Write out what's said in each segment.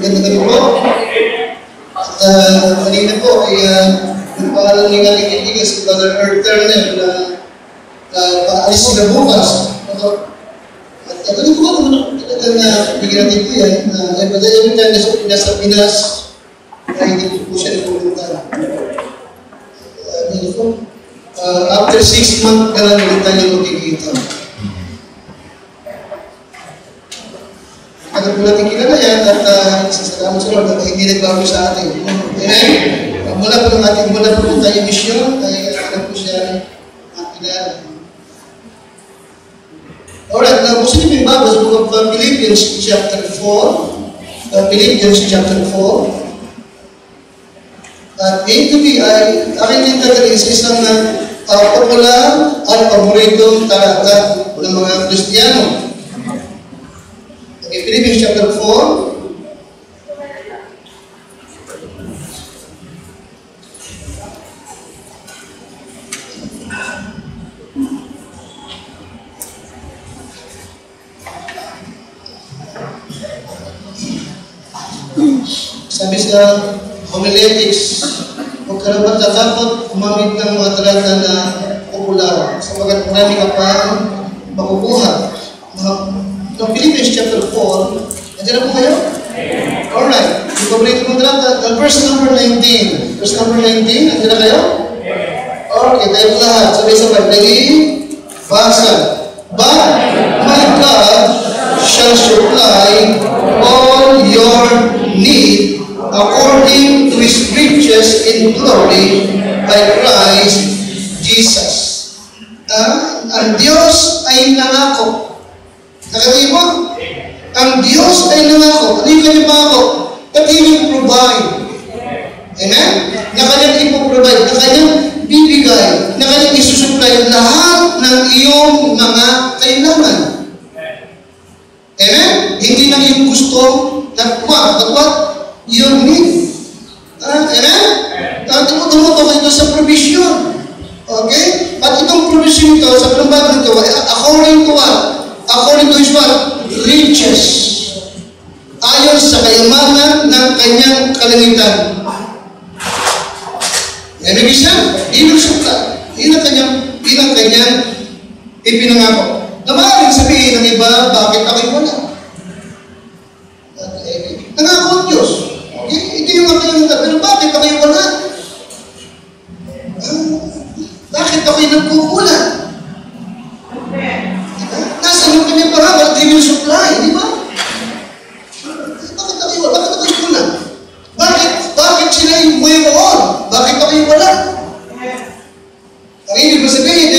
Magandang gabi po. Kanina po ay nagpaalam ng aking kaibigan si Brother Earl Turner na paalis sila bukas. At ganun po talagang bigyan natin po yan na every time nasa Pinas ay hindi po siya napupunta. After 6 months ka lang ulit tayo magkikita. Agad po natin kilala yan at sasalamat sa Lord at hindi nagbago sa atin. Amen? Mula po ng tayo mission ay agad po siya kilala. Alright, now gusto niyo yung Bible sa book of Philippians chapter 4. Philippians chapter 4. At ito ay aking tinatagin sa isang popular at paboritong talata ng mga Kristiyano. Okay, Philippians chapter 4. Sabi sa homiletics, huwag ka naman tatakot umamit ng mga talata na popular sapagat marami ka pa makukuha. Ng Philippians chapter 4, nandiyan na po kayo? Alright. Yung paborito mong talata, verse number 19. Verse number 19, nandiyan na kayo? Okay, tayo po lahat. Sabay-sabay. Lagi, basa. But my God shall supply all your need according to His riches in glory by Christ Jesus. Ang Diyos ay nangako. Nakatihin mo? Ang Diyos ay nangako. Ano yung kanyang pangako? That He will provide. Amen? Na kanyang ipoprovide, na kanyang bibigay, na kanyang isusupply lahat ng iyong mga kailangan. Amen? Hindi lang yung gusto na but what? Your need. Amen? Tumutukoy ito sa provision. Okay? At itong provision ito, sa pinambagan ito, according to what? According to His what? Riches. Ayon sa kayamanan ng kanyang kalangitan. Yan ang isa, He will supply. Yun ang kanyang ipinangako. Na maaaring sabihin ng iba, bakit ako'y wala? Nangako ang Diyos. Okay? Ito yung kalangitan. Pero bakit ako'y wala? Bakit ako'y nagkukulan? Nasaan yung kanyang paramal? He will supply, di ba? Bakit ako'y wala? Bakit ako'y kulang? Bakit sila yung mayroon? Bakit ako'y wala? Ang ibig sabihin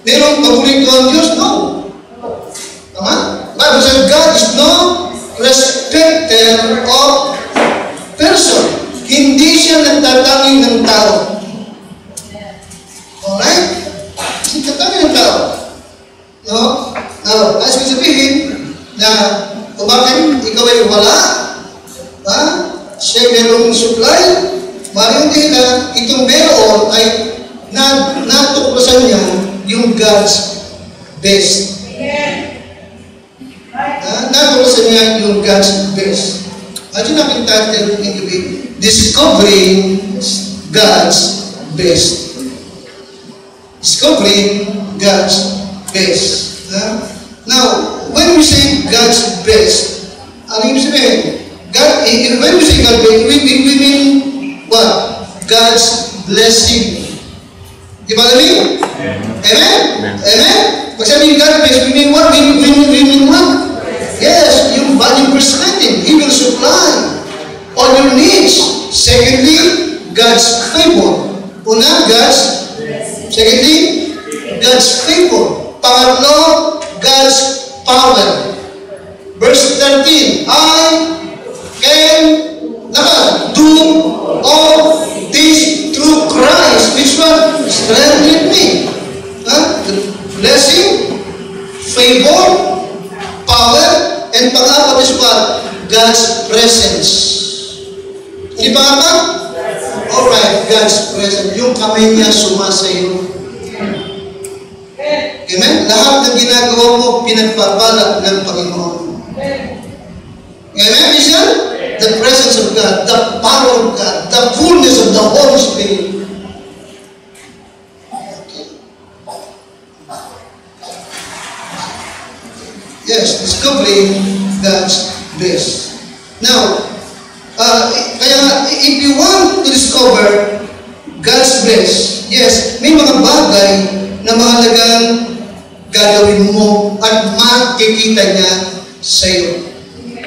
merong paborito ang Diyos? No. Tama? Bible says, God is no respecter of person. Hindi siya nagtatanging ng tao. Alright? Hindi nagtatanging ng tao. No? Now, as we sabihin, na kung bakit ikaw ay wala, siya merong supply, maring dila, itong meron ay natuklasan niya yung God's best. Natuklasan niya yung God's best. Imagine natin title going to be Discovering God's Best. Discovering God's best. Now, when we say God's best, ano yung sabihin? When we say God's best, we mean what? God's blessing. Di ba namin? Amen? Amen? Pag sabihin God's best, we mean what? We mean what? Yes, yung verse 19, He will supply all your needs. Secondly, God's favor. Una, secondly, God's favor. Pangatlo, God's power. Verse 13, I can do all this through Christ, which one strengthened me. Blessing, favor, power, and pang-apat is what? God's presence. Di ba nga? Alright, God's presence. Yung kamay niya sumasayo. Amen? Lahat ng ginagawa mo, pinagpapala ng Panginoon. Amen, Isyan? the presence of God, the power of God, the fullness of the Holy Spirit. Okay. Yes, discovering God's best. Now, kaya if you want to discover God's best, yes, may mga bagay na mahalagang gagawin mo at makikita niya sa iyo.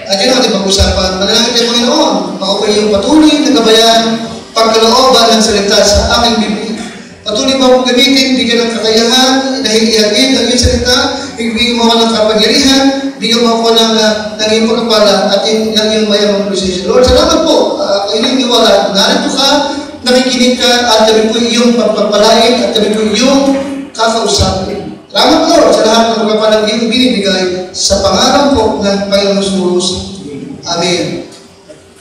At yun ang ating pag-usapan. Manalangin tayo, Panginoon, ako po yung patuloy na gabayan, pagkalooban ng salita sa aking Biblia. Patuloy mo akong gamitin, bigyan ng kakayahan, dahil ihatid ang iyong salita, bigyan mo ako ng kapangyarihan, bigyan mo ako ng iyong pagkapala at ng iyong mayamang presensya. Lord, salamat po. Inyong niwala. Narito ka, nakikinig ka, at kami po iyong pagpapalain, at kami po iyong kakausapin. Salamat, Lord, sa lahat ng pagpapalang iyong binibigay sa pangalan po ng Panginoon Jesus. Amen.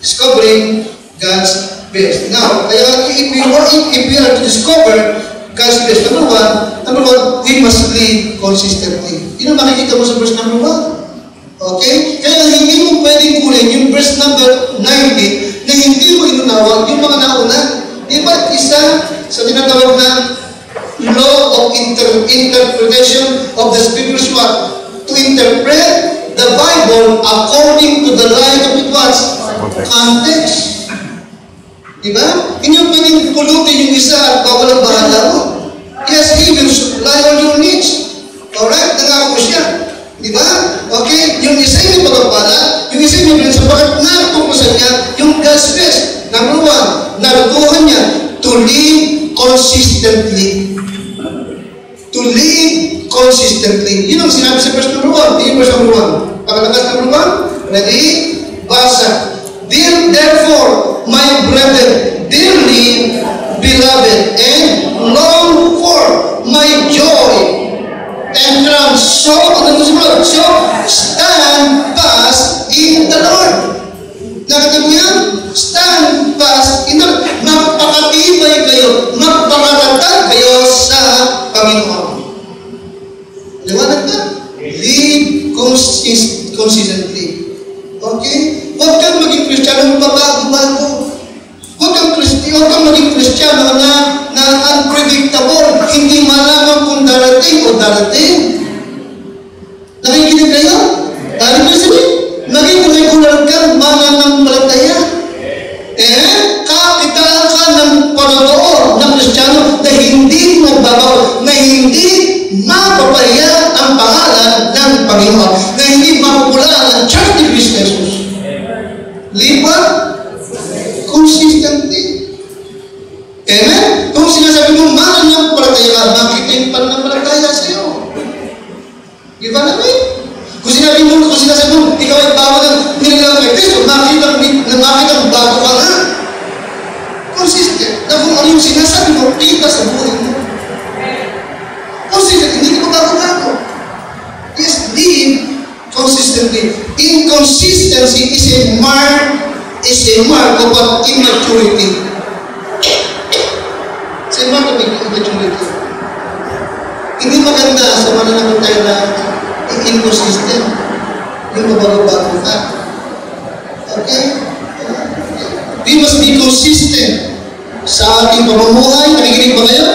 Discovering God's best. Now, kaya if we are to discover God's best, number one, we must live consistently. Yun ang makikita mo sa verse number 1. Okay? Kaya hindi mo pwedeng kunin yung verse number 90 na hindi mo inunawag yung mga nauna. Di ba? Isa sa tinatawag na law of interpretation of the Scriptures, what? To interpret the Bible according to the light of its context. Diba? Hindi mo pwedeng pulutin yung isa at bawalang bahala mo. Yes, He will supply all your needs. Alright? Nangako siya. Diba? Okay? Yung isa yung pagpapala, yung isa yung pinasa, bakit natutusan niya yung God's best? Number 1, narutuhan niya to live consistently. To live consistently. Yun ang sinabi sa verse number 1. Yung verse number 1. Pagkalakas number 1. Ready? Basa. Therefore, my brethren, dearly beloved, and long for my joy and crown. So stand fast in the Lord. Nakita mo yan? Stand fast in the Lord. Magpakatibay kayo, magpakatatag kayo sa Panginoon. Liwanag ba? Live consistently. Okay? Huwag kang maging Kristiyano mabago-bago. Huwag kang maging Kristiyano na unpredictable. Hindi malaman kung darating o darating. Nakikinig kayo? Ano ba sabihin? Maging regular ka, mananampalataya. Kakitaan ka ng panotoo ng Kristiyano na hindi magbabago, na hindi mapapaya ang pangalan ng Panginoon, na hindi mapupulaan ang church ni Cristo Jesus. Liba? Consistently. Amen? Kung sinasabi mo, mananampalataya ka, makita yung pananampalataya sa iyo. Di ba namin? Kung sinasabi mo, ikaw ay bawal ng nilalang kay Cristo, makita ang bago ka nga. Consistent. Na kung ano yung sinasabi mo, kita sa buhay mo. Consistent. Hindi ko bago-bago. Yes, live consistently. Inconsistency is a mark of immaturity. It's a mark of immaturity. Hindi maganda sa mananampalataya na inconsistent. Yung mabago-bago ka. Okay? We must be consistent sa ating pamumuhay. Nakikinig ba kayo?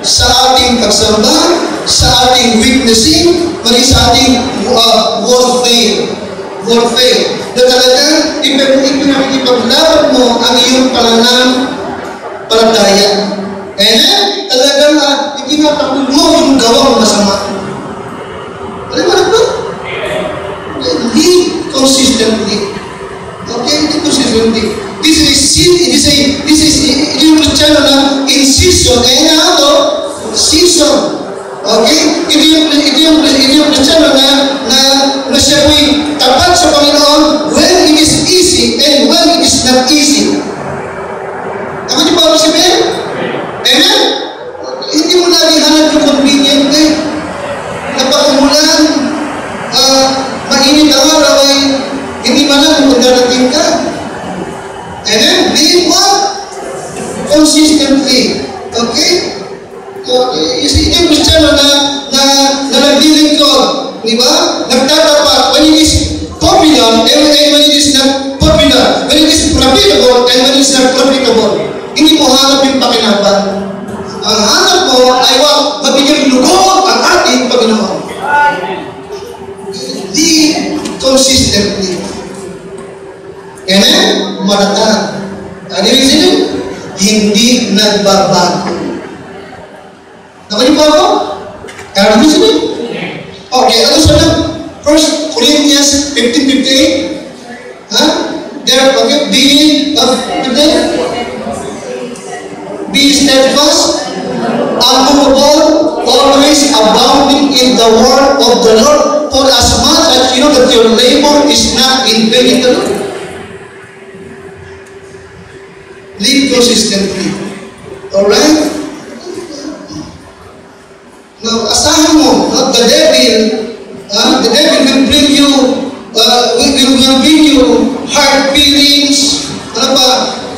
Sa ating pagsamba, sa ating witnessing, maging sa ating warfare. Na talagang ipinakikipaglaban mo ang iyong pananampalataya. Talagang itinatakul mo yung gawang masama. Alam mo na ba? Live consistently. Okay? Live consistently. This is yung Kristiyano na in season and out of season. Okay? Ito yung Kristiyano na siya po'y tapat sa Panginoon when it is easy and when it is not easy. Ako di ba ako sabihin? Amen? Hindi mo lagi hanap yung convenient eh. Napakumulan, mainit ang araw ay hindi man lang kung darating ka. Amen? Live what? Consistently. Okay? Ito yung Kristiyano na naglilingkod. Di ba? Nagtatapat. When it is popular, and when it is not popular. When and when it's not profitable, hindi mo hanap yung pakinabang. Ang hanap mo ay mabigyan lugod ang ating Panginoon. Live consistently. Amen? Matatag. Ano yung sinin? Hindi nagbabago. Nakalimutan ko? Ano yung sinin? Okay, ano sa lang? 1 Corinthians 15:58. Ha? There, okay, be steadfast, unmovable, always abounding in the word of the Lord, for as much as you know that your labor is not in vain in the Lord. Live consistently. Alright? Now, asahan mo, the devil will bring you, will bring you hard feelings,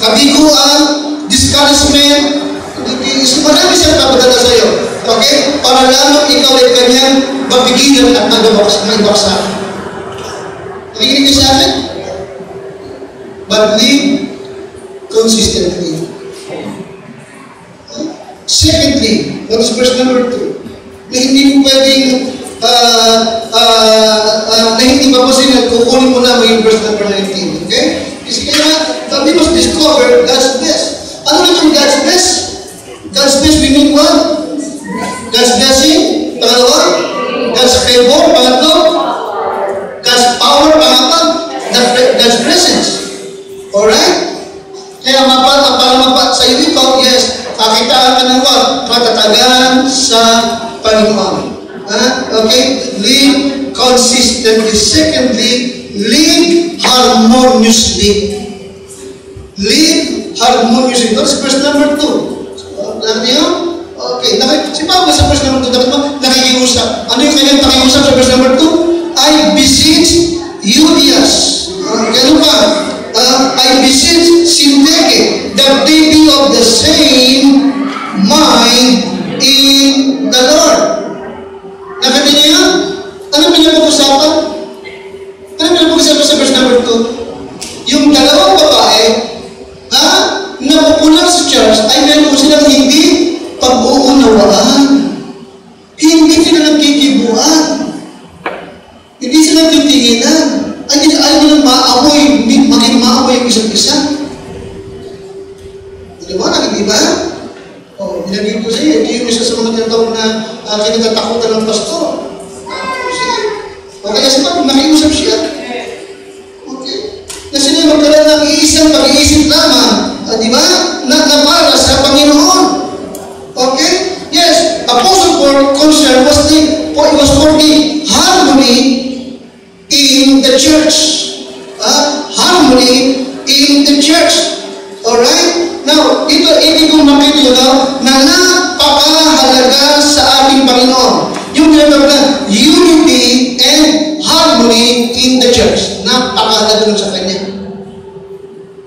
kabiguan, discouragement. Marami siyang papadala sa iyo. Okay? Para lamang ikaw ay kanyang mapigilan at maibaksa. Nakikinig ka sa akin? But live consistently. Secondly, that is verse number 2. Na hindi mo pwedeng na hindi mapasin at kukunin mo na yung verse number 19. Okay? Kasi kaya, we must discover God's best. Ano na yung God's best? God's best, we mean what? God's blessing, pangalawa. God's favor, pangatlo. God's power, pangapat. God's presence. Alright? Kaya para mapat sa iyo ito, yes, kakitaan ka ng what? Katatagan sa Panginoon. Okay? Live consistently. Secondly, live harmoniously. Live harmoniously. That's verse number 2. Okay. Si Pablo sa verse number 2, nakikiusap. Ano yung kanyang nakikiusap sa verse number 2? I beseech Euodias. Ano pa? I beseech Syntyche that they be of the same mind in the Lord. Nakita niyo yan? Ano pinapag-usapan? Ano pinapag-usapan sa verse number 2? Yung dalawang babae, na popular sa church, ay meron po silang hindi pag-uunawaan. Hindi sila nagkikibuan. Hindi sila titinginan. Ay nilang maamoy, maging maamoy yung isa't isa. Di ba? Nakikiba? O, binagin ko sa iyo, hindi yung isa sa mga tinatawag na kinatatakutan ng pastor. Sige. O kaya sa pag nakiusap siya. Okay. Na sila magkaroon ng iisang pag-iisip lamang, di ba? Na para sa Panginoon. Okay? Yes, Apostle Paul concern was for the harmony in the church. Harmony in the church. Alright? Now, ito ibig kong makita na napakahalaga sa ating Panginoon. Yung tinatawag na unity and harmony in the church. Napakahalaga nun sa Kanya.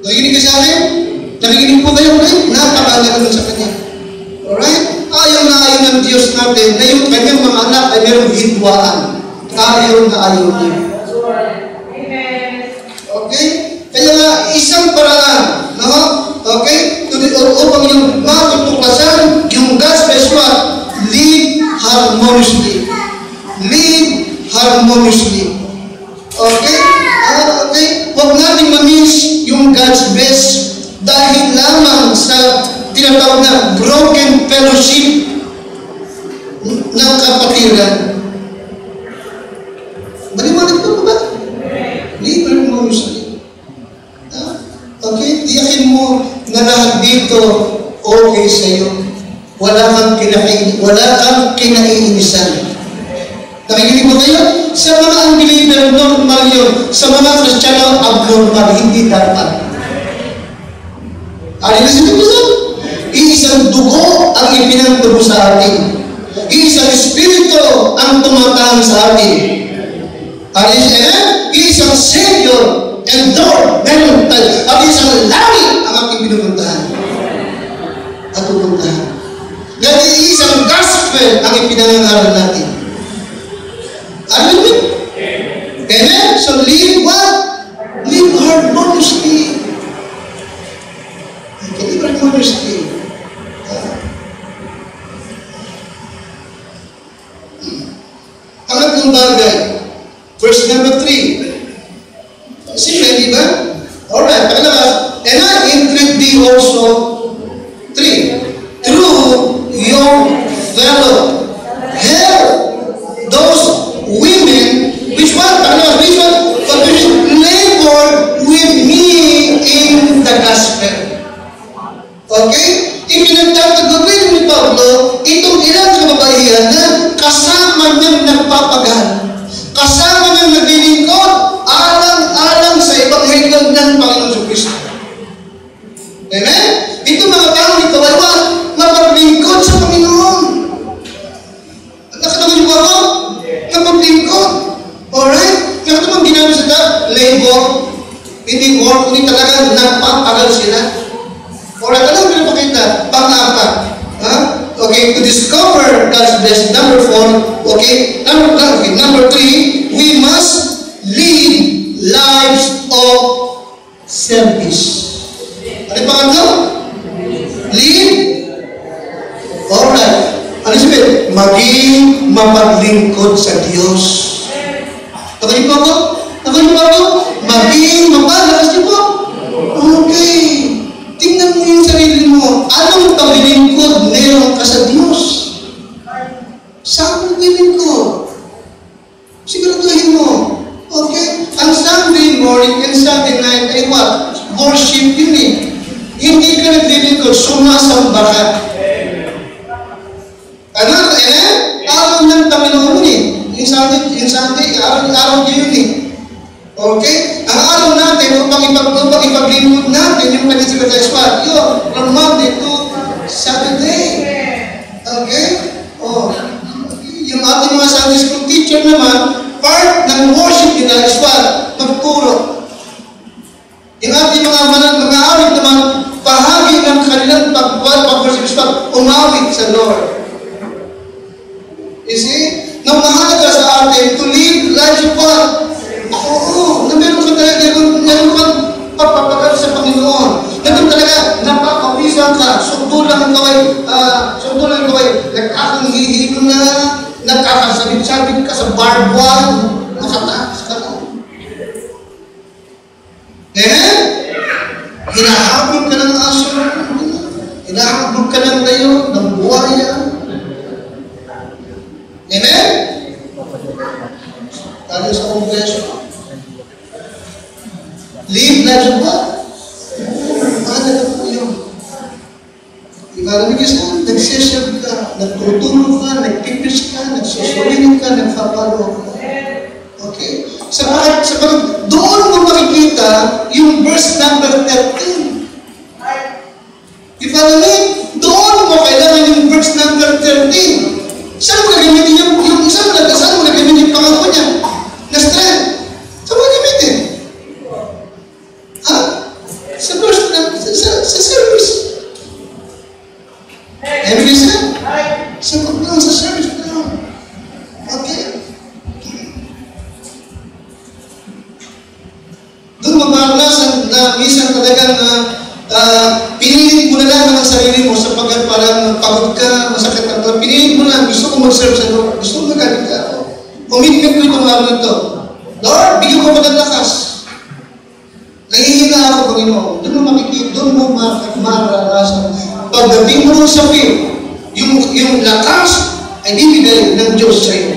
Nakikinig ka sa akin? Nakikinig po kayo ulit? Napakahalaga nun sa Kanya. Alright? Ayaw na ayaw ng Diyos natin na yung Kanyang mga anak ay mayroong hidwaan. Ayaw na ayaw niya. Okay? Kaya nga, isang paraan, no? Okay? Upang yung matutuklasan, yung God's best what? Live harmoniously. Live harmoniously. Okay? Okay? Huwag natin ma-miss yung God's best dahil lamang sa tinatawag na broken fellowship ng kapatiran. Maliwanag po ba? Live harmoniously. Okay? Tiyakin mo na lahat dito okay sa'yo. Wala kang kinaiinisan. Nakikinig mo kayo? Sa mga unbeliever, normal yun. Sa mga Kristiyano, abnormal, hindi dapat. Ano na sinabi? Iisang dugo ang ipinagtubo sa atin. Iisang Espiritu ang tumatang sa atin. Iisang Savior and Lord, meron tayo. At isang langit ang aking pinupuntahan. At pupuntahan. Dahil isang gospel ang ipinangangaral natin. Ano yun? Amen? So live what? Live harmoniously. Okay? Ipinagtatagawin ni Pablo, itong ilang kababaihan na kasama niyang nagpapagal. Kasama niyang naglilingkod, alang-alang sa Ebanghelyo ng Panginoon Kristo. Amen? Ito mga tao ni kawalan, mapaglingkod sa Panginoon. Nakatawa niyo ba ako? Mapaglingkod. Alright? Nakatawa ginamit sila, labor, hindi work, hindi talaga nagpapagal sila. Alright, alam mo pinapakita? Pang-apat. Okay, to discover God's blessing. Number 4, okay, number 3, we must live lives of service. Ano yung pangatlo? Live? Alright. Ano sabihin? Maging mapaglingkod sa Diyos. Tagay po ako? Maging mapalakas niyo po? Okay. Tingnan mo yung sarili mo. Anong paglilingkod meron ka sa Diyos? Saan mo paglilingkod? Siguraduhin mo. Okay? Ang Sunday morning and Sunday night ay what? Worship yun eh. Hindi ka naglilingkod, sumasamba ka. Ano? Araw ng Panginoon eh. Yung Sunday, araw niyo yun eh. Okay? Ang araw natin, upang ipaglingkod natin yung kanyang spot, yun, from Monday to Saturday. Okay? Yung ating mga Sunday school teacher naman, part ng worship nila is what? Magturo. Yung ating mga awit naman, bahagi ng kanilang pag-worship is what? Umawit sa Lord. You see? Nang mahalaga sa atin to live life of God. Oo, na meron ka talaga, meron kang papapagal sa Panginoon. Meron talaga, napakawisan ka, suntulang ang kaway, nagkakanghihigo na, nagkakasabit-sabit ka sa barbed, nakatakas ka na. Hinahabog ka ng aso, hinahabog ka ng layo, ng buhaya. Amen? Tayo sa kongreso. Live lives of God. Mahalaga po yun. Ibaramig isa, nagsiserve ka, nagtutulog ka, nagpipis ka, nagsusulinig ka, nagpapalo ka. Okay? Doon mo makikita yung verse number 13. Ibaramig, doon mo kailangan yung verse number 13. Saan mo nagamitin yung isang saan mo nagamitin yung pangako niya? Na strength. Saan mo nagamitin? Sa service. Every set? Sa service na yun. Okay. Doon mamaranasan na minsan talagang pinilit mo na lang ang sarili mo sapagkat parang pagod ka, masakit ang talaga. Pinilit mo na, gusto ko mag-serve sa Lord. Gusto ko magalit ka. Commitment ko itong araw nito. Lord, bigyan ko pa ng lakas. Nangihina ako, Panginoon. Doon mo makikita, doon mo maranasan. Pagdating mo sa field, yung lakas ay bibigay ng Diyos sa iyo.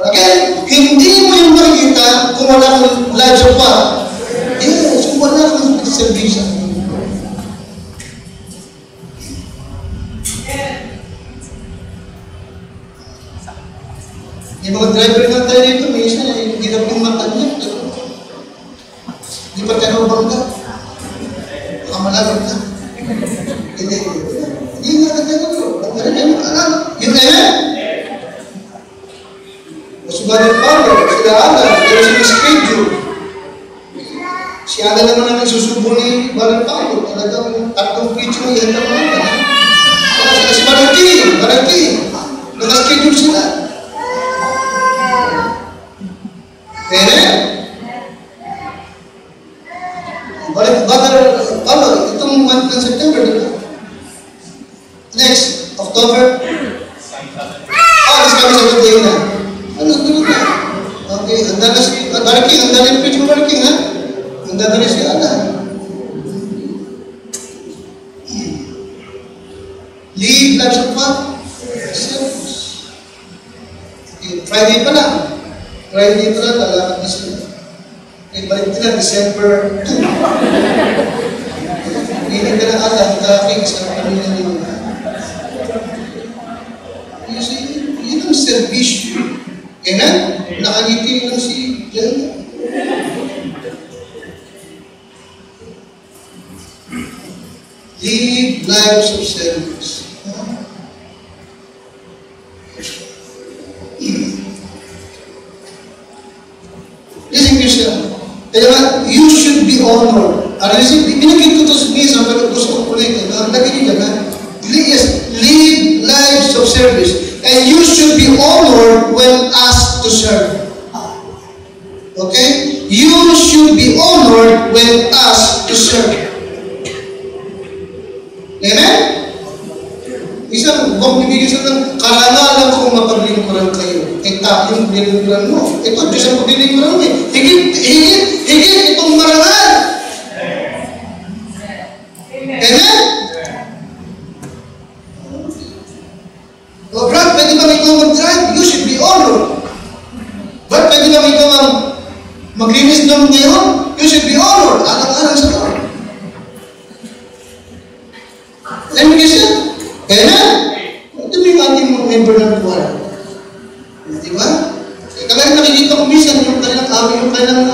Okay? Hindi mo yung makikita kung wala kang lives of God. Yes, kung wala kang service. Yung mga driver na tayo dito, may isa na yung ginap yung mata niya. Di ba tayo bangga? Baka malagod na. Hindi. Hindi nga tayo ko. Yung kaya? Masugalit pa rin. Sila alam. Pero sila schedule. Si Ada naman ang nagsusubo ni Balang Paulo. Talagang tatlong preacher na yan naman. Sila si Barangki. Naka-schedule sila. Pero, itong month ng September, diba? Next, October. This kami sa Tutuyo na. Ano, gano'n na? Okay, handa na si Barangki. Handa na yung preacher ng Barangki, ha? Handa na rin si Ada. Leave lives of God. Friday pa lang. Lalakad na sila. Balik nila, December 2. Hindi Nakikinig ka na ata, nakakinig sa kanila nila. You see, yun ang servisyo. Amen? Nakangiti lang si Jan. Live lives of service. Listen, Christian. Kaya you should be honored. Binigay ko ito sa misa, pero gusto ko ulit. Lagi niyo na. Yes, live lives of service. And you should be honored when asked to serve. Okay? You should be honored when asked to serve. Amen? Isang, kung bibigyan sa ng karangalan kung mapaglingkuran kayo. Yung lingkuran mo. Ito, Diyos ang paglingkuran mo eh. Higit itong marangal. Amen? Oh, Brad, pwede ba ikaw mag-drive? You should be honored. Brad, pwede ba ikaw maglinis ng ngayon? You should be honored. Alang-alang sa Lord. Alam mo kasi? Amen? Ito yung ating mga member ng buwan. Di ba? Kaya nakikita ko minsan yung kanilang kami, yung kanilang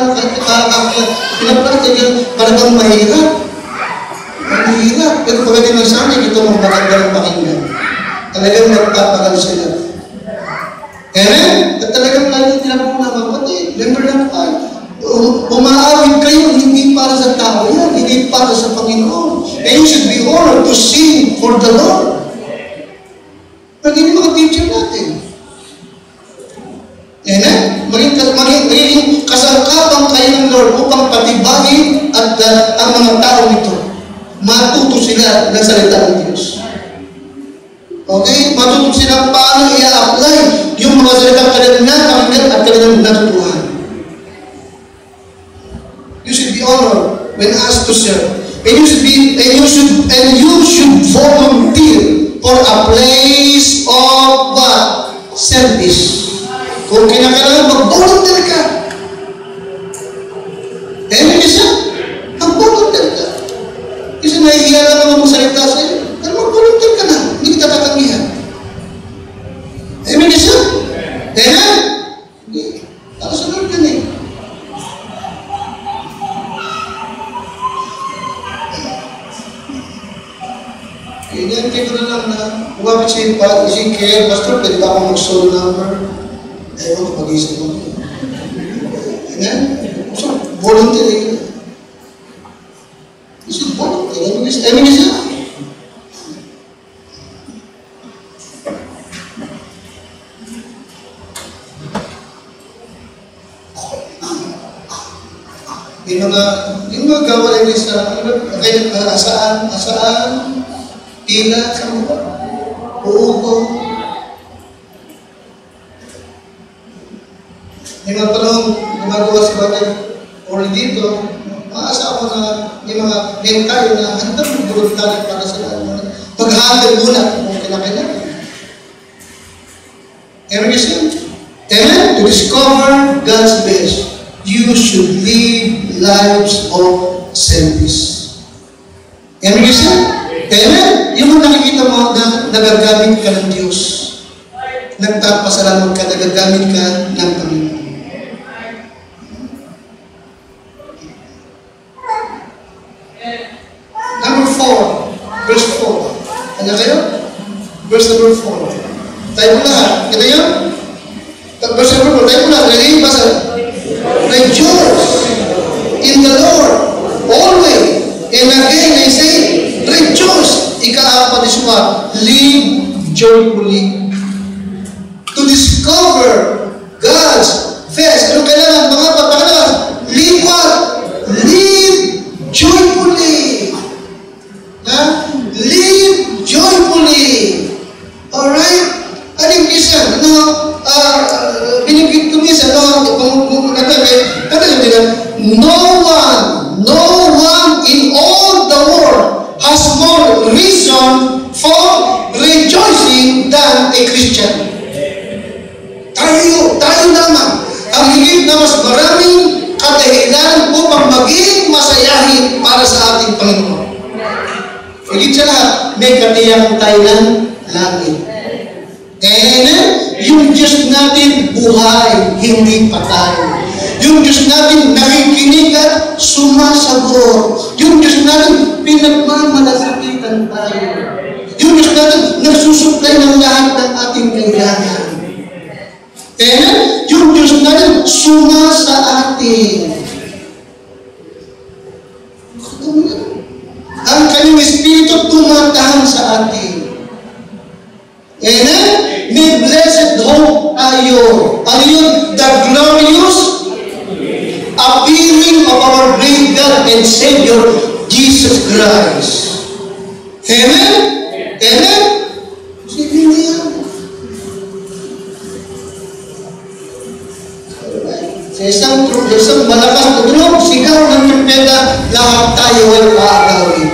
pinapraktikan, parang mahirap. Mahirap. Pero pagdating ng sa amin, ito mga maganda ng pakinggan. Talagang nagpapagal sila. Amen? At talagang lagi nila po na kapatid. Remember na pa, umaawit kayo, hindi para sa tao yan, hindi para sa Panginoon. And you should be honored to sing for the Lord. Maging mga teacher natin. Amen? Maging kasangkapang kayo ng Lord upang patibayin at ang mga tao nito. Matuto sila ng salita ng Diyos. Okay? Matuto sila paano i-apply yung mga salitang kanilang napakinggan at kanilang natutuhan. You should be honored when asked to serve. And you should volunteer for a place of what? Service. Kung kinakailangan, mag-volunteer ka. Amen isa? Mag-volunteer ka. Kasi nahihiya lang naman magsalita sa'yo. Pero mag-volunteer ka na. Hindi kita tatanggihan. Amen isa? Amen? Para sa Lord yan eh. Inintay ko na lang na umabit si Ezekiel, Pastor, pwede ba akong mag-solo number? Ewan ko, pag-isip mo. Amen? So, volunteer. You should volunteer. Amen is that? Yung mga gawain niya sa asaan, tila, sa mga uugo. Yung mga panahon, gumagawa si Batay or dito, maasa ako na yung mga mental na hantang mag-volunteer para sila. Mag-handle muna kung kinakailangan. Amen is it? Amen? To discover God's best, you should live lives of service. Amen is it? Amen? Yung nakikita mo na nagagamit ka ng Diyos. Nagpapasalamat ka, nagagamit ka ng Panginoon. Number 4. Verse 4. Ano kayo? Verse number 4. Tayo mo lahat. Kita yun? Verse number 4. Tayo mo lahat. Ready? Basa. Rejoice in the Lord always. And again, I say, rejoice. Ika-apat is what? Live joyfully. To discover God's best. Ano kailangan? Mga papagalan. Live what? Live joyfully. Live joyfully. Alright? Aling kisan, binigit ko minsan, no one in all the world has more reason for rejoicing than a Christian. Tayo naman ang higit na mas maraming kadahilan upang maging masayahin para sa ating Panginoon. Higit sa lahat, may katiyak tayo ng langit. Amen? Yung Diyos natin buhay, hindi patay. Yung Diyos natin nakikinig at sumasagot. Yung Diyos natin pinagmamalasakitan tayo. Yung Diyos natin nagsusuplay ng lahat ng ating kailangan. Amen? Yung Diyos natin sumasa atin. Ang kanyang Espiritu tumatahan sa atin. Amen? May blessed hope tayo. Ano yun? The glorious appearing of our great God and Savior, Jesus Christ. Amen? Amen? Sige niya. Sa isang malakas na tulog, sigaw ng trumpeta, lahat tayo ay aagawin.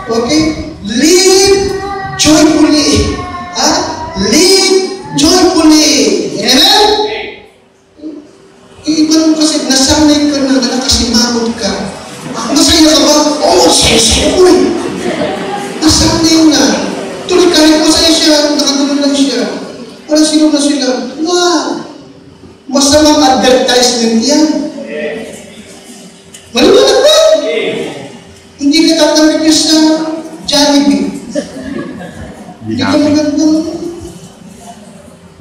Okay? Live joyfully. Ha? Live joyfully. Amen? Iba nung kasi nasanay ka na nakasimangot ka. Masaya ka ba? Oo, saya-saya ko eh. Nasanay na. Tuloy kahit masaya siya, nakagulo lang siya. Parang sino na sila. Wow! Masamang advertisement yan. Maliwanag ba? Hindi ka tatanggap niya sa Jollibee. Hindi ka magandang.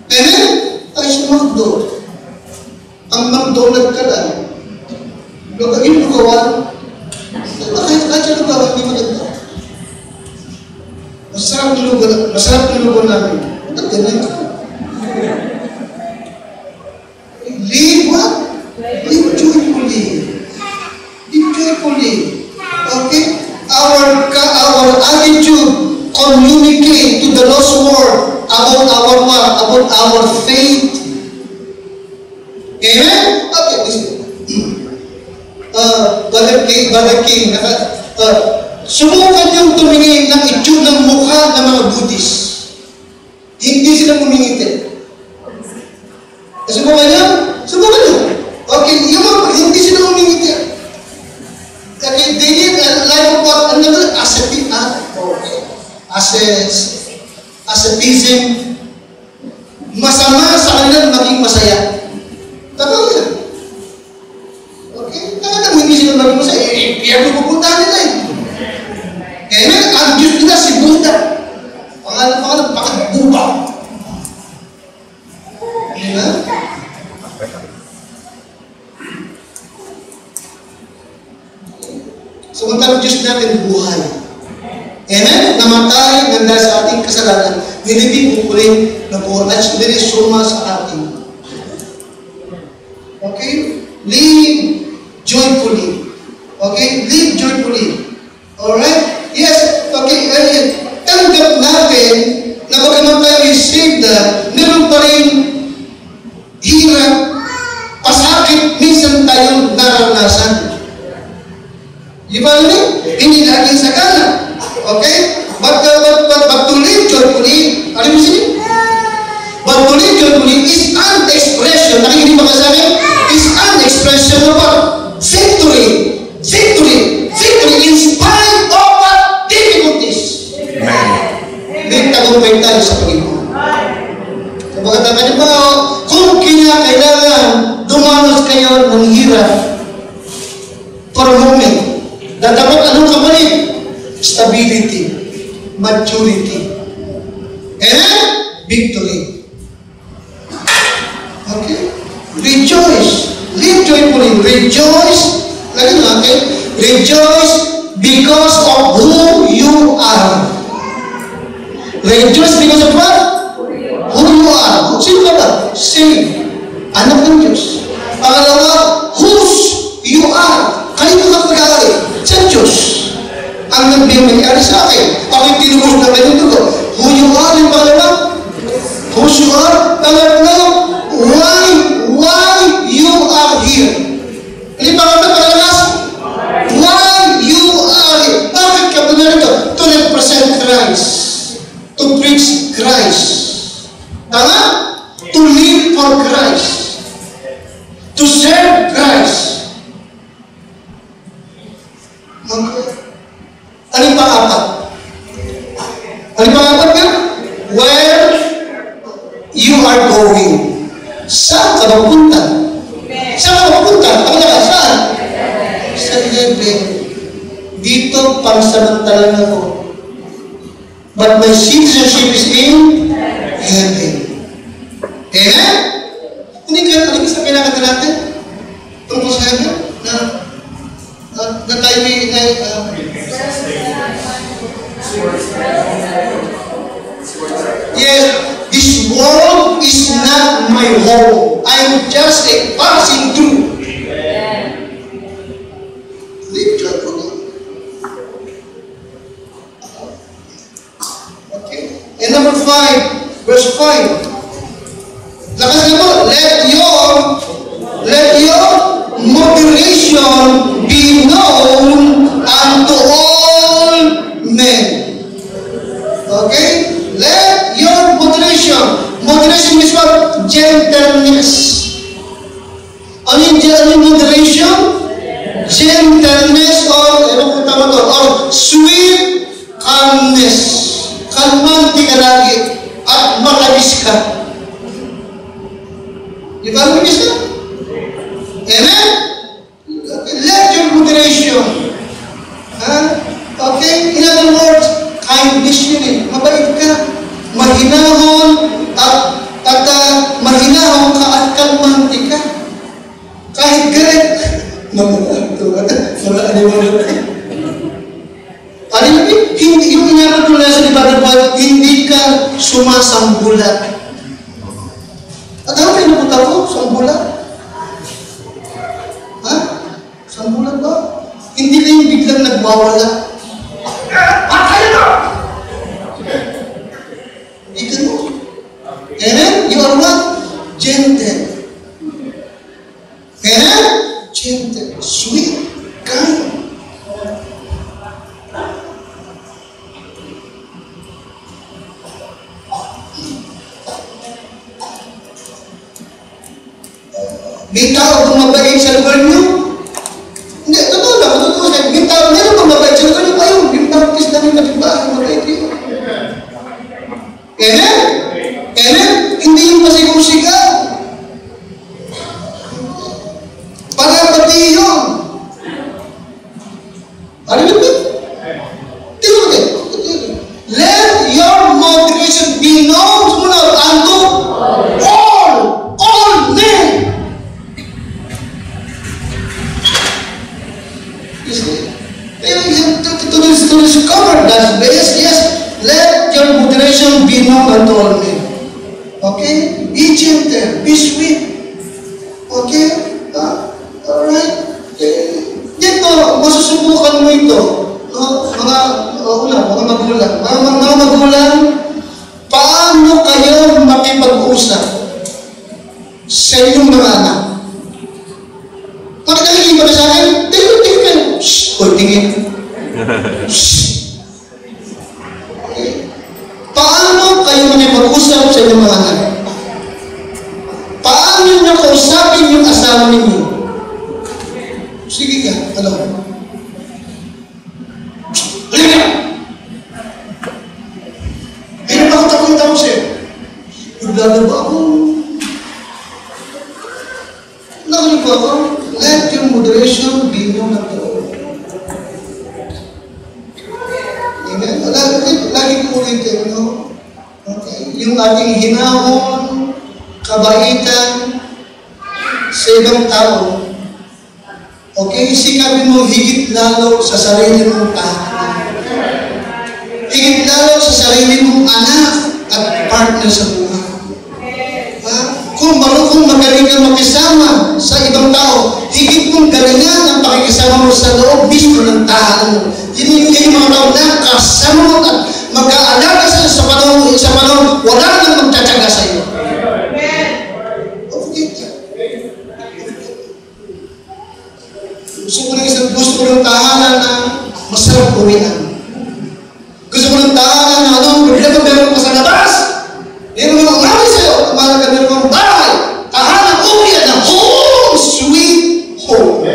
Amen? Tayo sa McDo. Ang McDonald ka lang. Yung lugawan. Kahit siya lugawan, hindi maganda. Masarap yung lugawan namin. Ba't ganyan ka? Live what? Live joyfully. Live joyfully. Okay? Our attitude communicate to the lost world about our faith. Amen? Okay, listen. Brother King, subukan yung tumingin ng itsura ng mukha ng mga Buddhist. Hindi sila humingiti. Subukan niyo? Subukan niyo. Okay, hindi sila humingiti. Okay, they live a life of what? Another asceticism. Masama sa kanila maging masaya. Tama yan. Okay? Talagang hindi sila maging masaya. Kaya pupuntahan nila eh. Amen? Ang Diyos nila si Buddha. Pangalan, bakit Buddha? Amen? Samantalang Diyos natin buhay. Amen? Namatay ng dahil sa ating kasalanan. Nilibig ulit na buhay at sila suma sa atin. Okay? Live joyfully. Okay? Live joyfully. Alright? Yes. Okay. Tanggap natin na bagaman tayo receive na meron pa rin hirap, pasakit, minsan tayong naranasan. Di ba naman? Hindi laging sagana. Okay? But to live joyfully, ano yung sinin? But to live joyfully is an expression, nakikinig ba ka sa akin? Is an expression of what? Victory. Victory. Victory in spite of what? Difficulties. May tagumpay tayo sa Panginoon. Sabagat ang kanyang mga, kung kinakailangan dumanos kayo ng hirap for a moment, na dapat anong kapalit? Stability, maturity, and victory. Okay? Rejoice. Live joyfully. Rejoice. Lagi natin. Rejoice because of who you are. Rejoice because of what? Who you are. Sino ka ba? Saved. Anak ng Diyos. Pangalawa, whose you are. Kanino ka pag-aari? Sa Diyos. Ang nagbibigay sa akin. Ako'y tinubos na kayo dugo. Who you are, yung pangalawa? Whose you are? Pangalawa, why you are here? Hindi pangalawa? Why you are here? Bakit ka ba narito? To represent Christ. To preach Christ. Tama? To live for Christ. To serve Christ. Okay. ka mapupunta? Saan ka mapupunta? Pangalawa, saan? Sa heaven. Dito, pansamantala na ako. But my citizenship is in heaven. Amen? Hindi ka sa kailangan natin tungkol sa heaven na tayo yes, this world is not my home. I'm just a passing through. Leave your home. Okay. And number 5, verse 5. Lakas na mo, let your moderation be known unto all men. Okay? Let your moderation. Moderation is what? Gentleness. Ano yung moderation? Gentleness or sweet calmness. Kalmante ka lagi at matabis ka. Di ba ang isa? Amen? Let your moderation. Okay? In other words, kindness yun eh. Mabait ka. Mahinahon at mahinahon ka at kalmante ka. Kahit galit. Hindi yung inapatuloy sa diba, hindi ka sumasambulat. At ano pinupunta ko? Sambulat? Ha? Sambulat ba? Hindi na yung biglang nagwawala. Kaya na! Hindi ka mo. Amen? You are what? Gentle. Amen? Gentle. Sweet. Kind. May tao kung mabait sa lugar niyo? Hindi, totoo lang. May tao, meron kung mabait sa lugar niyo. Ayun, yung baptist namin na pibahan, mabait yun. Amen? Amen? Hindi yung pasigaw-sigaw. Pagkapati yun. Ano yun ba? Tingnan mo. Let your moderation be known unto all men. To discover that base, yes, let your moderation be known unto all men. Okay? Be gentle, be sweet. Okay? Alright? Dito, masusubukan mo ito. Mga magulang. Mga magulang, paano kayo makipag-usap sa inyong mga anak? Pagkakalikin ba na sa akin? Tingin kayo. Shhh! O, tingin. Shhh! Okay. Paano kayo makipag-usap sa inyong mga anak? Paano nyo kausapin yung asawa ninyo? Sige ka, alam mo. Halika! Ay, napakatakot ako sa'yo. Naglalaba ako. Nakalaba ako. Let your moderation be known unto all. Amen? Lagi ko ulitin, no? Okay. Yung ating hinahon, kabaitan sa ibang tao, okay, sikapin mo higit lalo sa sarili mong tahanan. Higit lalo sa sarili mong anak at partner sa buhay. Kung magaling ka makisama sa ibang tao, higit mong galingan ang pakikisama mo sa loob mismo ng tahanan mo. Yun yung mga tao na kasama mo at mag-aalaga sa panahon, wala nang magtatyaga sa iyo. Gusto ko ng tahanan na masarap uwian. Gusto ko ng tahanan na meron ko sa labas. Meron mo marami sa'yo. Mahalaga meron kong bahay. Tahanan uwian na home sweet home.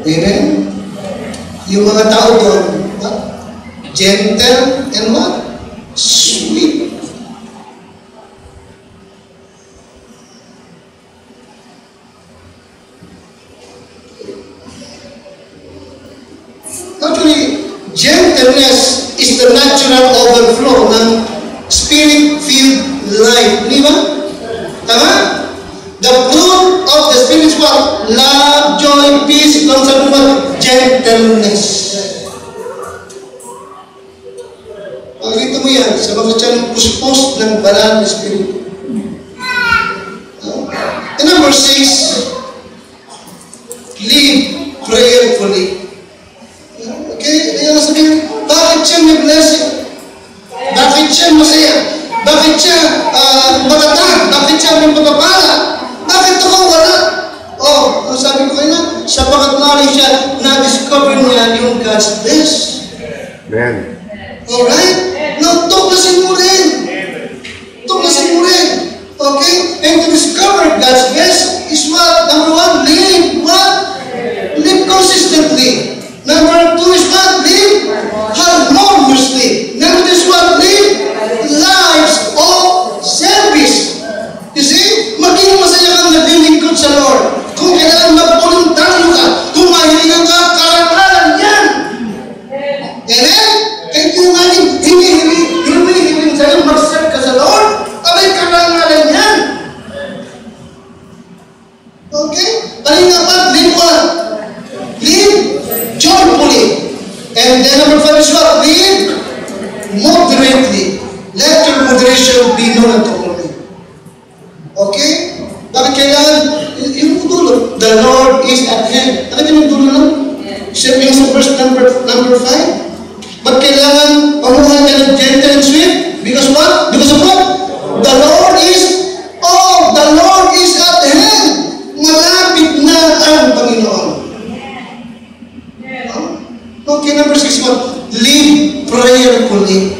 Amen? Yung mga tao doon, gentle and what? Sweet. Gentleness is the natural overflow ng Spirit-filled life. Di ba? Tama? The fruit of the Spirit is what? Love, joy, peace, long-suffering, gentleness. Pakikita mo yan sa mga tiyang puspos ng banal na Spirit. And number 6, live prayerfully. Okay? Kaya sabihin, bakit siya may blessing? Bakit siya masaya? Bakit siya matatag? Bakit siya may pagpapala? Bakit ako wala? Oh, sabi ko kayo na, sapagat mali siya, na-discover niya yung God's best. Amen. Alright? Now, tuklasin mo rin. Tuklasin mo rin. Okay? And to discover God's best is what? Number 1, live what? Live consistently. Number 2 is what? Live harmoniously. Number 3 is what? Live lives of service. You see? Maging masaya kang naglilingkod sa Lord. Kung kailangan mag-voluntaryo ka, kung mahilingan ka, karangalan yan. Amen? Kahit yung natin, hinihiling sa'yo, mag-serve ka sa Lord, abay karangalan yan. Okay? Paling nga pa, live what? Live joyfully. And then number 5 is what? Live moderately. Let your moderation be known unto all men. Okay? Bakit kailangan? Yung dulo, the Lord is at hand. Alam yung dulo nun? Except yung sa verse number 5. Ba't kailangan pamuhan ka ng gentle and sweet? Because what? Because of what? The Lord is at hand. Malapit na ang Panginoon. Okay, number 6 what? Live prayerfully.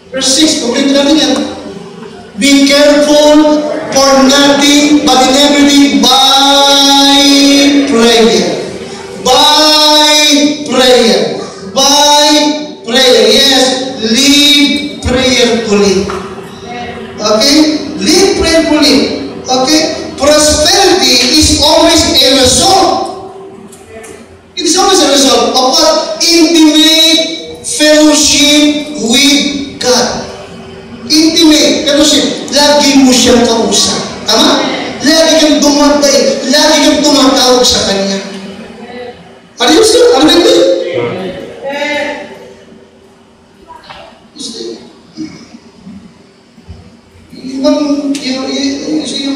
Verse 6, complete natin yan. Be careful for nothing, but in everything by prayer. By prayer. By prayer. Yes, live prayerfully. Okay? Live prayerfully. Okay? Prosperity is always a result. It is always a result of what? Intimate fellowship with God. Intimate fellowship. Lagi mo siyang kausap. Tama? Lagi kang dumatay. Lagi kang tumatawag sa Kanya. Are you still? Are you still?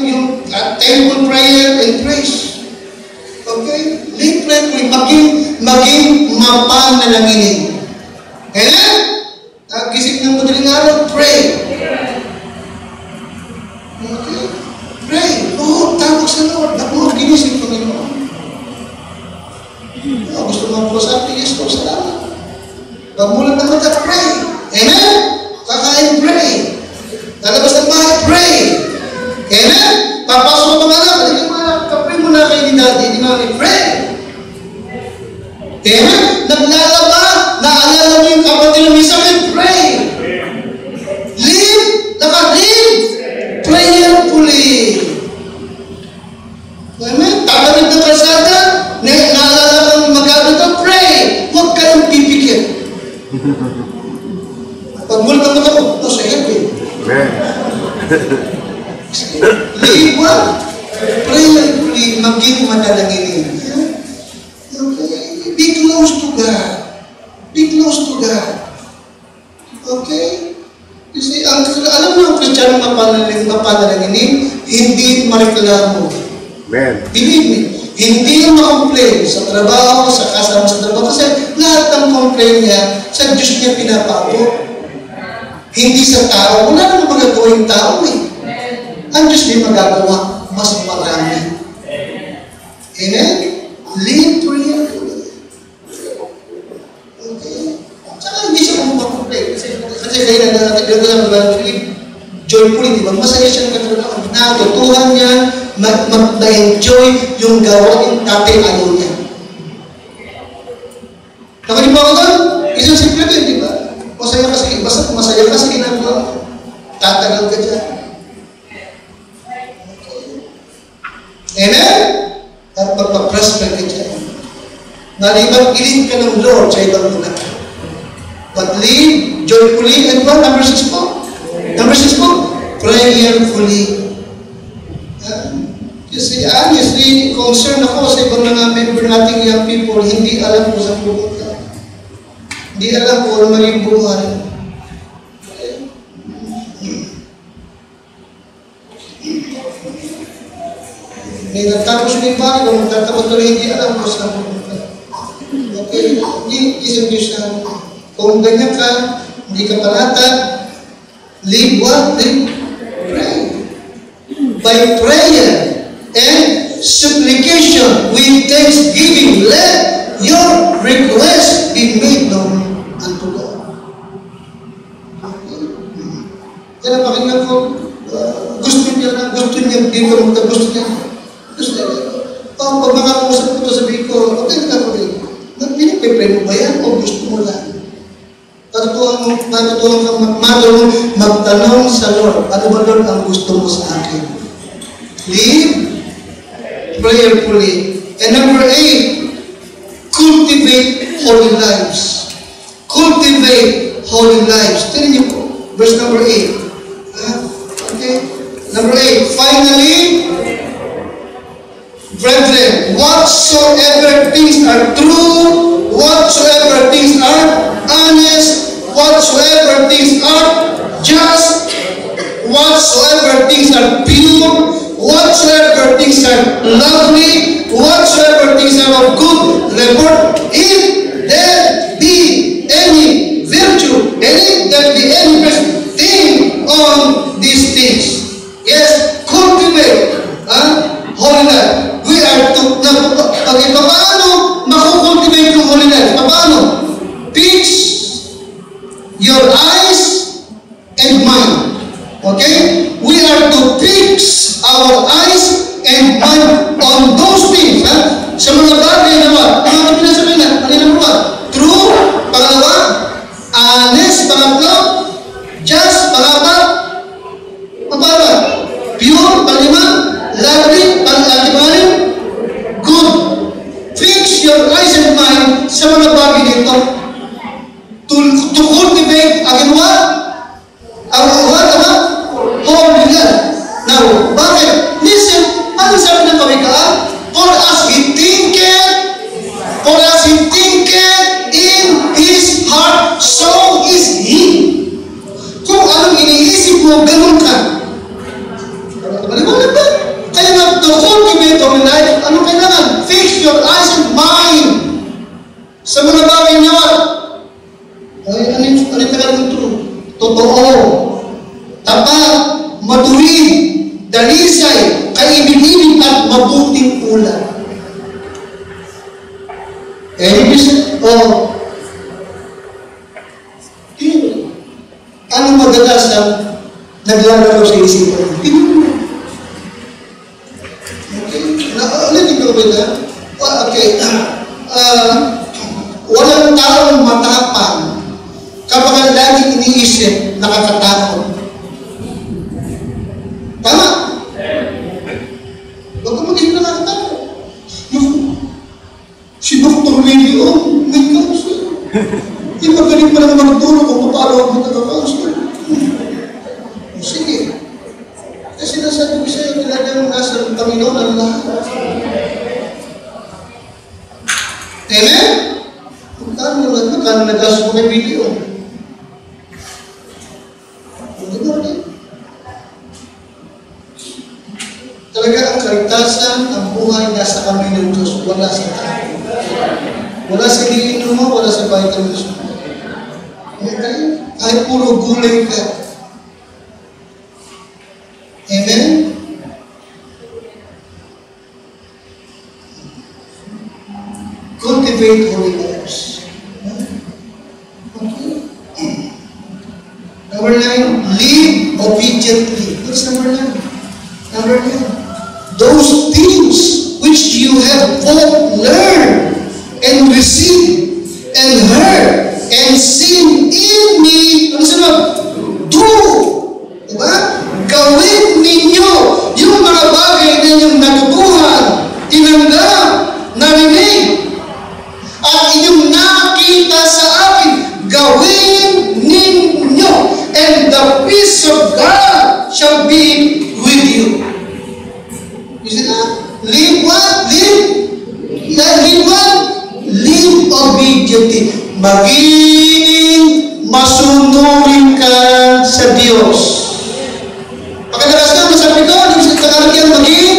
Yung temple prayer and praise. Okay? Live prayerfully. Maging mapanalanginin. Amen? Gising ng madaling araw, pray. Okay? Pray. Oh, tawag sa Lord. Ako, ginising ko ngayon. Gusto mo po sa akin, yes, Lord, salamat. Pagmulat ng mata, pray. Amen? Kakain, pray. Lalabas ng bahay, pray. Amen? Papasok mo mga kapre mo na kayo ni Daddy, di mami, pray. Amen? Naglalaba, naalala mo yung kapatid ng isa, pray. Live, naka-live, prayerfully. Amen? Tagamit ng kalsada, naalala kang magkabit ka, pray. Huwag ka nang pipikit. Pagmulat ng mga ko, sa heaven. Amen. Live what? Prayerfully, maging manalanginin. Okay? Be close to God. Be close to God. Okay? Kasi, alam mo ang Kristiyano mapanalanginin, hindi mareklamo. Amen. Believe me, hindi yung makomplain sa trabaho, sa kasama sa trabaho, kasi lahat ng complain niya, sa Diyos niya pinapabot. Hindi sa tao. Wala naman magagawa yung tao eh. Ang Diyos niya magagawa, mas marami. Amen? Live prayerfully. Okay? Tsaka hindi siya magpakomplain. Kasi kaya live joyfully, di ba? Masaya siya nagkakaroon. Natutuhan niya, mag-enjoy yung gawain tatay ayaw niya. Nakalimutan ko doon? Isang simple din, di ba? Masaya ka basta masaya ka sa ginagawa mo. Tatagal ka dyan. Amen? At magpaprosper ka dyan. Nalibang ilin ka ng Lord sa ibang lugar. Live joyfully. And what? Number 6 po? Number 6 po? Prayerfully. Kasi honestly, concern ako sa ibang mga member nating young people, hindi alam kung saan pupunta. Hindi alam kung ano maging buhay. May nagtapos yung iba, kung magtatapos tuloy, hindi alam kung saan pupunta. Okay? Hindi isang kung ganyan ka, hindi ka palatag, live what? Live? Pray. By prayer and supplication with thanksgiving, let your request be made known unto God. Kaya pakinggan ko, gusto niya, di ko gusto niya. Pag makakausap ko ito, sabihin ko, okay na ko rin. Pinipipray mo ba yan o gusto mo lang? Matutuhan kang magtanong sa Lord. Ano ba Lord ang gusto mo sa akin? Live prayerfully. And number 8, cultivate holy lives. Cultivate holy lives. Tignan niyo po. Verse number 8. Okay. Number 8. Finally, brethren, whatsoever things are true, whatsoever things are honest, whatsoever things are just, whatsoever things are pure, whatsoever things are lovely, whatsoever things are of good report, if there be any virtue, and if there be any thing on these things. Yes, cultivate holy life. We are to, paano makukultivate yung holy life? Paano? Fix your eyes and mind. Okay? We are to fix our eyes and mind on those things. Sa mga bagay na what? Mga pinasabihin na. Ano ba? True. Pangalawa. Honest. Pangatlo. Just. Pangapat. Paano? Pure. Panglima. Lovely. Pangalim. Good. Fix your eyes and mind sa mga bagay nito. To cultivate, again what? Holy life. Now, bakit? Listen, ano sabi ng kawikaan? For as he thinketh in his heart, so is he. Kung anong iniisip mo, ganun ka. Maliwanag ba? Kaya nga, to cultivate holy life, ano kailangan? Fix your eyes and mind sa mga bagay na ay, ano tagal ito? Totoo, tapat, matuwid, dalisay, kaibig-ibig at mabuting ulat. Ano madalas ang naglalaro sa isipan? Ulitin ko ba ito? Okay. Walang taong matapang kapag ang laging iniisip, nakakatakot. Tama? Huwag ka mag-isip nakakatakot. Si Dr. William, may counsel. Di magaling pa naman magtulog kung paano ako magkaka-counsel. Sige. Kasi nasabi ko sa'yo, talagang nasa Panginoon ang lahat. Amen? Magkano nag-ask mo kay video? Talaga ang kaligtasan, ang buhay nasa kami ng Diyos, wala sa tayo. Wala sa liinom mo, wala sa vitamins mo. Okay? Kahit puro gulay ka. Amen? Cultivate holy lives. Okay? Number 9, live obediently. What's number 9? Number 9. Those things which you have both learned and received and heard and seen in me, ano sabi? Do! Diba? Gawin ninyo yung mga bagay na inyong natutuhan, tinanggap, narinig, at inyong nakita sa akin. Gawin obediently. Maging masunurin ka sa Diyos. Pagkadalas ka, masabi ko, sa Tagalog yan, maging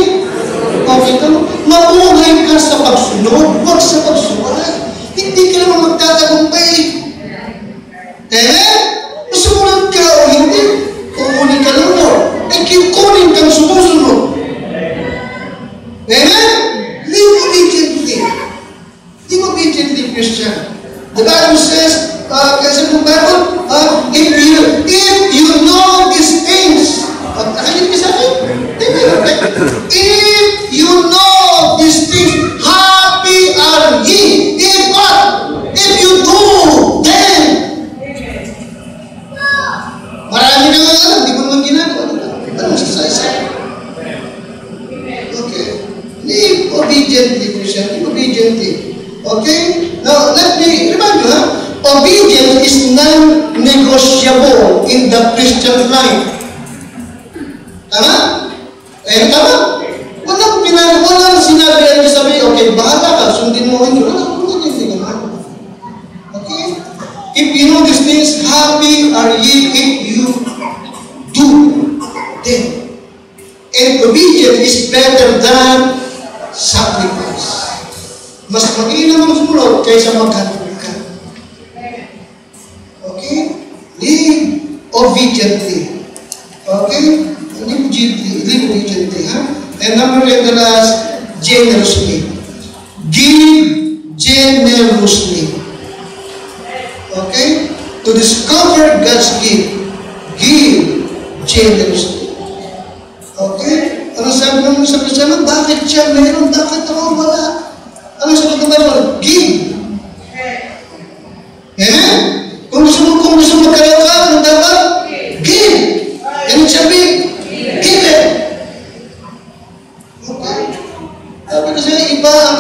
okay ka, mabuhay ka sa pagsunod, huwag sa pagsuway. Hindi ka naman magtatagumpay. Sumunod ka o hindi, kukunin ka lang mo. Kukunin kang sumusunod. Live obediently. Live obediently, Christian. The Bible says, kasi ng Bible, if you know these things, nakalip ka sa akin? If you know these things, happy are ye. If what? If you do, then. Marami na nga alam, di mo naman ginagawa. Anong sasay? Okay. Live obediently, Christian. Live obediently. Okay? Now, let me remind you, obedience is non-negotiable in the Christian life. Tama? Tama? Walang sinabi yan sabi, okay, bahala ka, sundin mo yun. Hindi naman. Okay? If you know these things, happy are ye if you do them. And obedience is better than sacrifice. Mas mag-iinam ang sumunod kaysa maghanap ka. Okay? Live obediently. Okay? Live obediently. And number 8, the last, generously. Give generously. Okay? To discover God's gift, give generously. Okay? Ano sabi naman sa Kristiyano? Bakit siya meron? Bakit ako wala? Ano sabi ng Bible? Give. Kung gusto mo magkaroon ka, ano dapat? Give. Yan ang sabi? Give it. Okay? Sabi kasi iba ang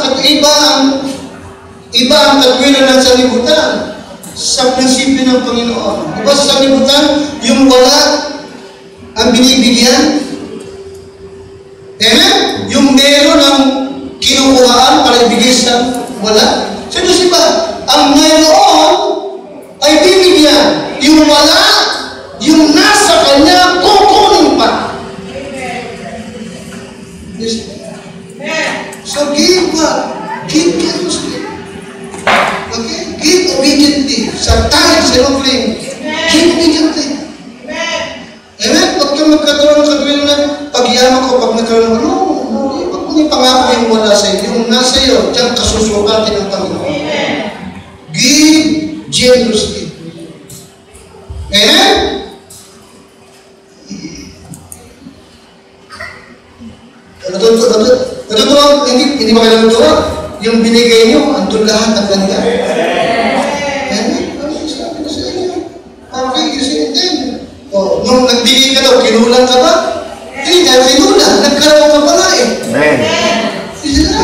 katwiran ng sanlibutan sa prinsipyo ng Panginoon. Diba sa sanlibutan, yung wala ang binibigyan? Yung meron ang kinukuhaan para ibigay sa wala? Sa Diyos iba, ang mayroon ay bibigyan. Yung wala, yung nasa Kanya, kukunin pa. Yes. So give what? Give generously. Okay? Give obediently. Sa tithes and offering. Give obediently. Amen? Huwag kang magkataon ng katulad na pag-iyaman ko, pag nagkaroon ng huwag mo yung pangako yung wala sa iyo. Yung nasa iyo, diyan kasusukatin ng Panginoon. Give generously. Amen? Natutuwa, hindi ba kayo natutuwa? Yung binigay niyo, andun lahat ng ganda. Amen? Ano yung sabi ko sa inyo? Okay, you see it then. Nung nagbigay ka daw, kinulang ka ba? Hindi, dahil kinulang, nagkaroon ka pala eh. Amen. Isa na.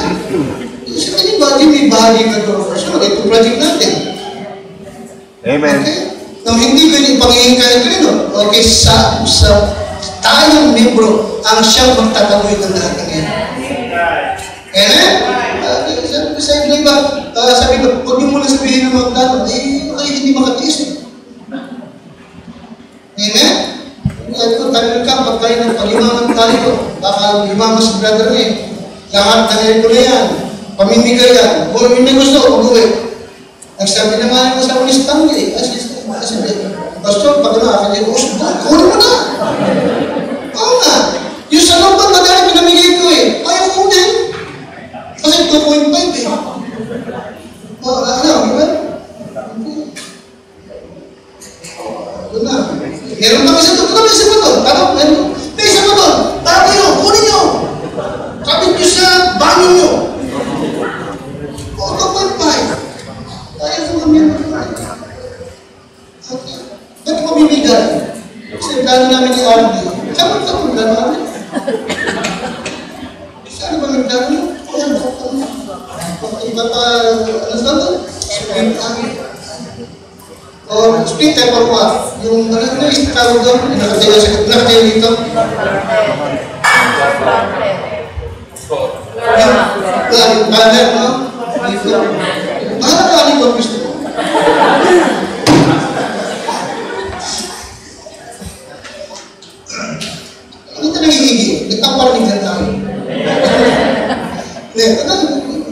Isa ka din ba? May bahagi ka doon for sure. Ito project natin. Amen. Okay? Nung hindi ko yung pangihingkain ko yun, okay, sa tayong membro ang siyang magtataboy ng lahat ng yan. Amen? Sabi ko sa inyo iba, sabi ko, huwag niyo muna sabihin ng mga tanong, hindi makatiis eh. Amen? Sabi ko, tayo ka, pag tayo ng palimangan tayo, baka limangan sa brother eh. Lahat ng air ko na yan, pamimigay yan, kung hindi gusto, mag-uwi. Nagsabi na nga yung sabi ni Stanley, Pastor, pag na, hindi ko gusto, kunin mo na. Oo nga. Yung sa looban, madali pinamigay ko eh. Ayaw ko din. Kasi 2.5 eh. Ano, di ba? Doon na. Meron pa isa doon. May isa pa doon. May isa pa doon. Tama nyo, kunin nyo. Kapit nyo sa banyo nyo. O, 2.5. Tayo sa mga meron. Okay. Ba't ko bibigay? Kasi gano'n namin ni RD. Saan ba ito gano'n? Saan ba nagdano? Iba pa, ano sa ito? Split type of what? Yung, ano yung tawag doon? Nakatayo dito? Yung banner, no? Dito. Mahal ka dito, Kristo. hindi. Nagpaparinig lang tayo.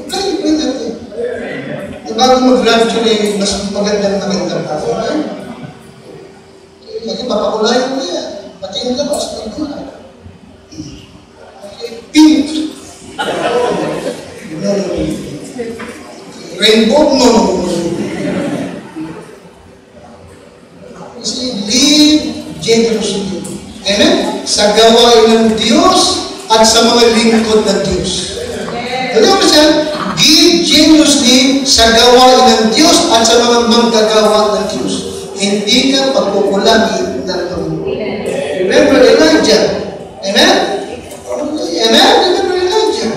Kaya pwede natin. Bago mag-graduate, mas magandang tayo. Kasi papakulayan mo yan. Pati yung labas, pagkulay. Okay, pink. Rainbow, no. Kasi live generously. Amen? Sa gawain ng Diyos at sa mga lingkod ng Diyos. Alam mo siya? Give generously sa gawain ng Diyos at sa mga manggagawa ng Diyos. Hindi ka pagkukulangin ng Panginoon. Remember Elijah. Amen? Amen? Remember Elijah.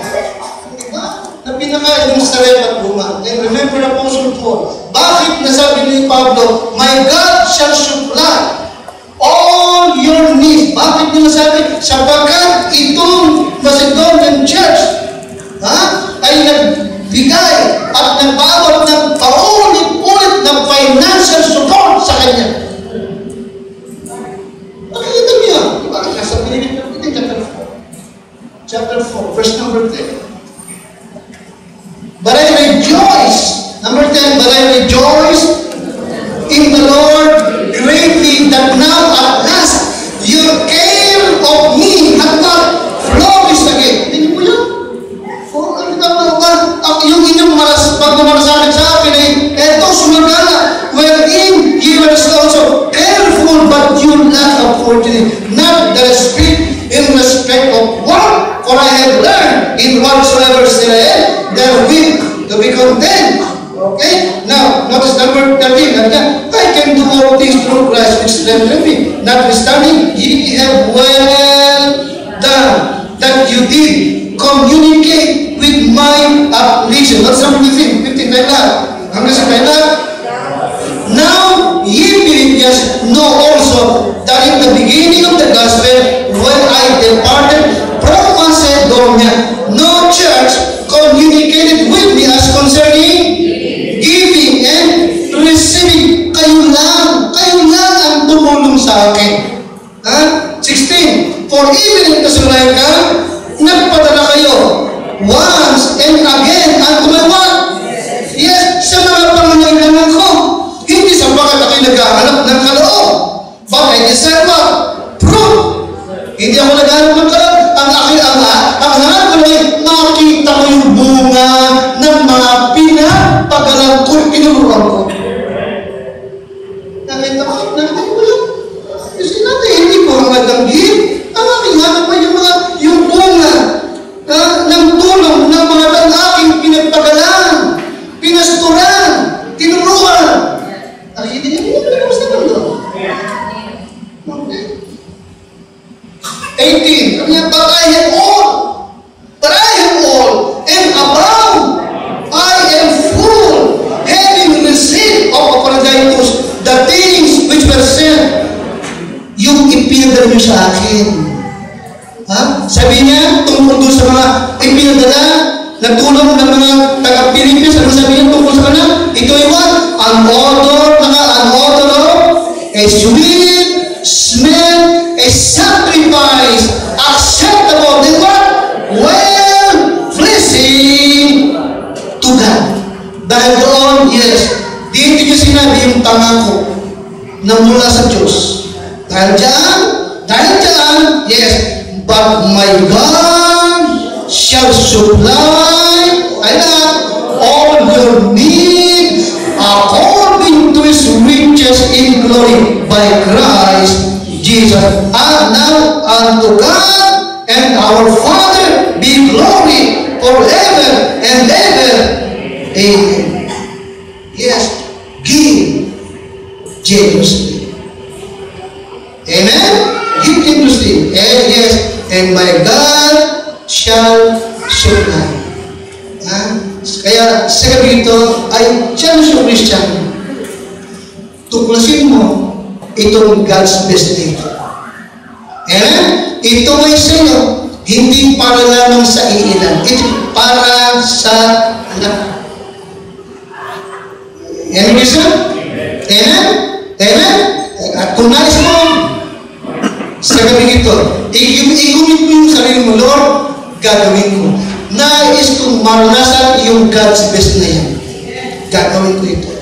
Diba? Na pinakain ng sarap at luma. And remember Apostle Paul. Bakit nasabi ni Pablo, my God shall supply all your needs. Bakit niya nasabi? Sapagkat itong Macedonian Church ay nagbigay at nagbawat ng paulit-ulit ng financial support sa kanya. Nakikita niya. Bakit nasa Philippians chapter 4, verse number 10. But I rejoice. Number 10, but I rejoice in the Lord greatly that now at last your care of me hath not flourished again. Hindi niyo po yun? Yung inyong pagmamalasakit sa akin ay eto sumagana, wherein ye were also careful, but you lack opportunity, not that I speak in respect of one, for I have learned in whatsoever still I am, therewith to be content. Okay? Now, notice number 13. I can do all things through Christ which strengthens me. Notwithstanding, ye have well done that you did communicate with my affliction. That's number 15. 15 tayo lahat. Hanggang sa tayo lahat. Now, ye Philippians know also that in the beginning of the gospel, when I departed from Macedonia, no church communicated with me as concerning giving and receiving. Kayo lang ang tumulong sa akin. 16. For even in Thessalonica, nagpadala kayo once and again unto my what? Yes, sa mga pangangailangan ko. Hindi sapagat ako'y naghahanap ng kaloob. But I desire what? Proof. Hindi ako naghahanap ng kaloob. Ang hanap ko lang, makita ko yung bunga ng mga pinapagalang ko, pinuruan ko. Nakita ko yun. Kasi natin, hindi ko magandang gift. Ang aking hanap ay yung bunga ng tulong ng mga aking pinagpagalan, pinasturan, tinuruan. Nakikita niyo, basta lang doon. Okay. 18. But I have all, and above, I am full, having received of Epaphroditus the things which were sent. Yung ipinadala nyo sa akin. Sabi niya, tungkol doon sa mga ipinadala, nagtulong ng mga taga-Philippines, ano sabi niya tungkol sa kanila? Ito ay what? An odor of a sweet smell, a sacrifice, acceptable, then what? Well, pleasing to God. Dahil doon, yes, dito niya sinabi yung pangako na mula sa Diyos. Dahil dyan, yes, but my God shall supply all your need according to His riches in glory by Christ Jesus. And now unto God and our Father be glory forever and ever. Amen. Yes, give generously. Amen? Give generously. And yes, and my God shall supply. Kaya sa gabi ito ay challenge of Christian. Tuklasin mo itong God's best nature. Amen? Ito ay sa iyo, hindi para lamang sa iilan. Ito para sa lahat. Amen, Christian? Amen? Amen? At kung nais mo, sa gabi ito, i-commit mo yung yung Lord, gagawin ko. Nais kong maranasan yung God's best na yan. Gagawin ko ito.